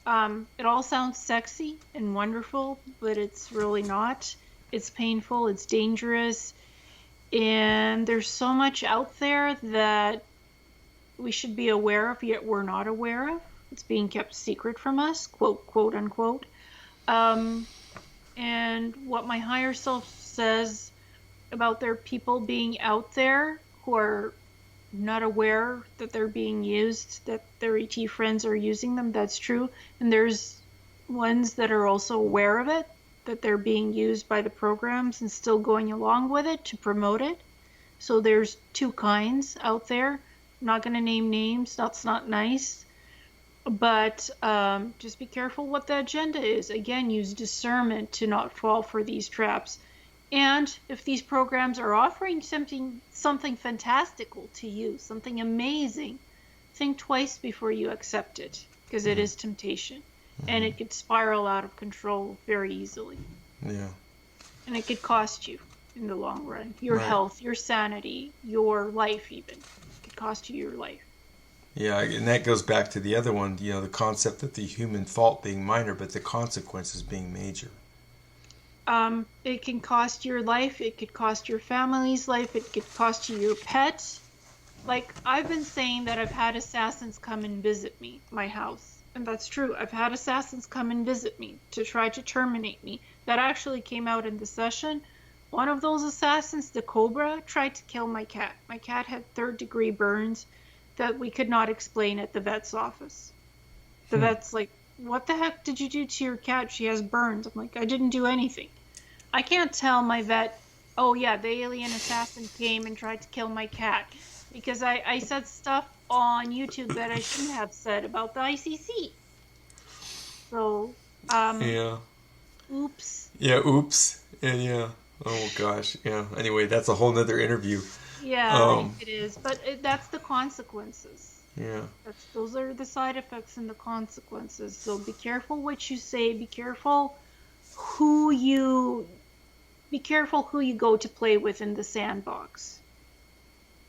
It all sounds sexy and wonderful, but it's really not. It's painful, it's dangerous, and there's so much out there that we should be aware of, yet we're not aware of. It's being kept secret from us, quote unquote. Um, and what my higher self says about their people being out there who are not aware that they're being used, that their ET friends are using them, that's true. And there's ones that are also aware of it, that they're being used by the programs and still going along with it to promote it. So there's two kinds out there. I'm not going to name names, that's not nice. But just be careful what the agenda is. Again, use discernment to not fall for these traps. And if these programs are offering something fantastical to you, something amazing, think twice before you accept it, because it is temptation. And it could spiral out of control very easily. Yeah. And it could cost you in the long run. Your health, your sanity, your life even. It could cost you your life. Yeah, and that goes back to the other one, the concept of the human fault being minor, but the consequences being major. It can cost your life. It could cost your family's life. It could cost you your pet. Like, I've been saying that I've had assassins come and visit me, my house. And that's true. I've had assassins come and visit me to try to terminate me. That actually came out in the session. One of those assassins, the Cobra, tried to kill my cat. My cat had third-degree burns that we could not explain at the vet's office. The vet's like, what the heck did you do to your cat? She has burns. I'm like, I didn't do anything. I can't tell my vet, oh yeah, the alien assassin came and tried to kill my cat. Because I said stuff on YouTube that I shouldn't have said about the ICC. So, yeah. Oops. Yeah, oops. And yeah. Oh gosh. Yeah. Anyway, that's a whole nother interview. Yeah, it is. But that's the consequences. Yeah. Those are the side effects and the consequences. So be careful what you say. Be careful who you go to play with in the sandbox.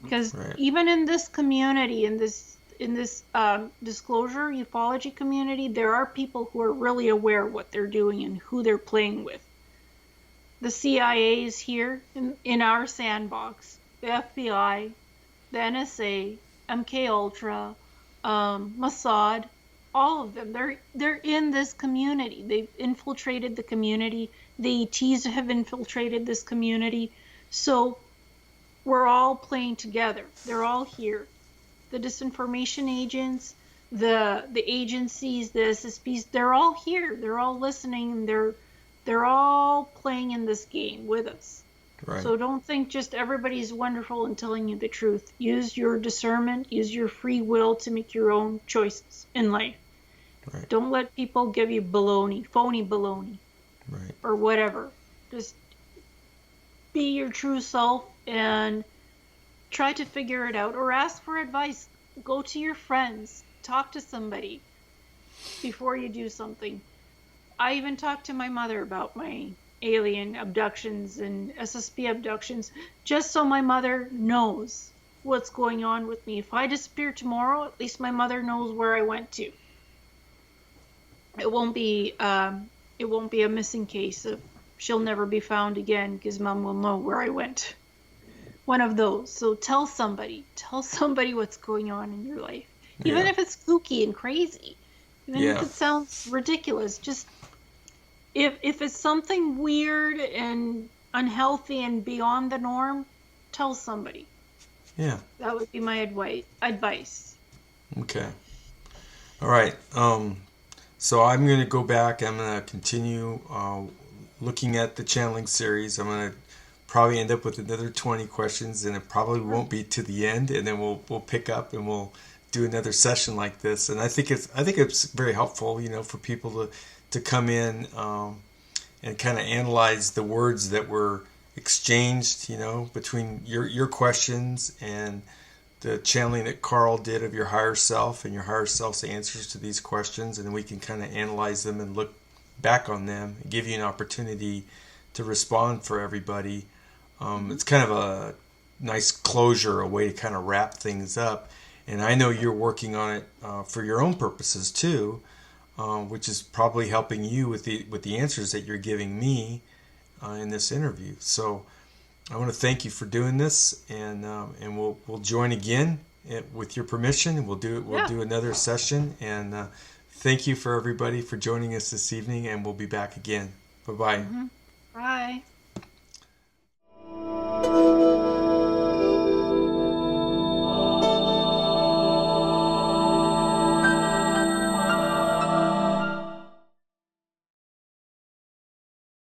Because even in this community, in this disclosure ufology community, there are people who are really aware of what they're doing and who they're playing with. The CIA is here in our sandbox. The FBI, the NSA, MK Ultra, Mossad, all of them. They're in this community. They've infiltrated the community. The ETs have infiltrated this community. So we're all playing together. They're all here. The disinformation agents, the agencies, the SSPs, they're all here. They're all listening, and they're all playing in this game with us. Right. So don't think just everybody's wonderful and telling you the truth. Use your discernment, use your free will to make your own choices in life. Right. Don't let people give you baloney, phony baloney, or whatever. Just be your true self and try to figure it out, or ask for advice. Go to your friends, talk to somebody before you do something. I even talked to my mother about my alien abductions and SSP abductions, just so my mother knows what's going on with me. If I disappear tomorrow, at least my mother knows where I went to. It won't be a missing case of she'll never be found again because Mom will know where I went. One of those. So tell somebody what's going on in your life, even if it's spooky and crazy, even if it sounds ridiculous. Just if it's something weird and unhealthy and beyond the norm, tell somebody. Yeah, that would be my advice. Okay. All right. So I'm going to go back. I'm going to continue looking at the channeling series. I'm going to probably end up with another 20 questions, and it probably won't be to the end. And then we'll pick up and we'll do another session like this. And I think it's very helpful, for people to come in and kind of analyze the words that were exchanged, between your questions and the channeling that Karl did of your higher self and your higher self's answers to these questions, and we can kind of analyze them and look back on them and give you an opportunity to respond for everybody. It's kind of a nice closure, a way to kind of wrap things up. And I know you're working on it for your own purposes too. which is probably helping you with the answers that you're giving me in this interview. So I want to thank you for doing this, and we'll join again with your permission. We'll do another session, and thank you for everybody for joining us this evening, and we'll be back again. Bye-bye. Bye.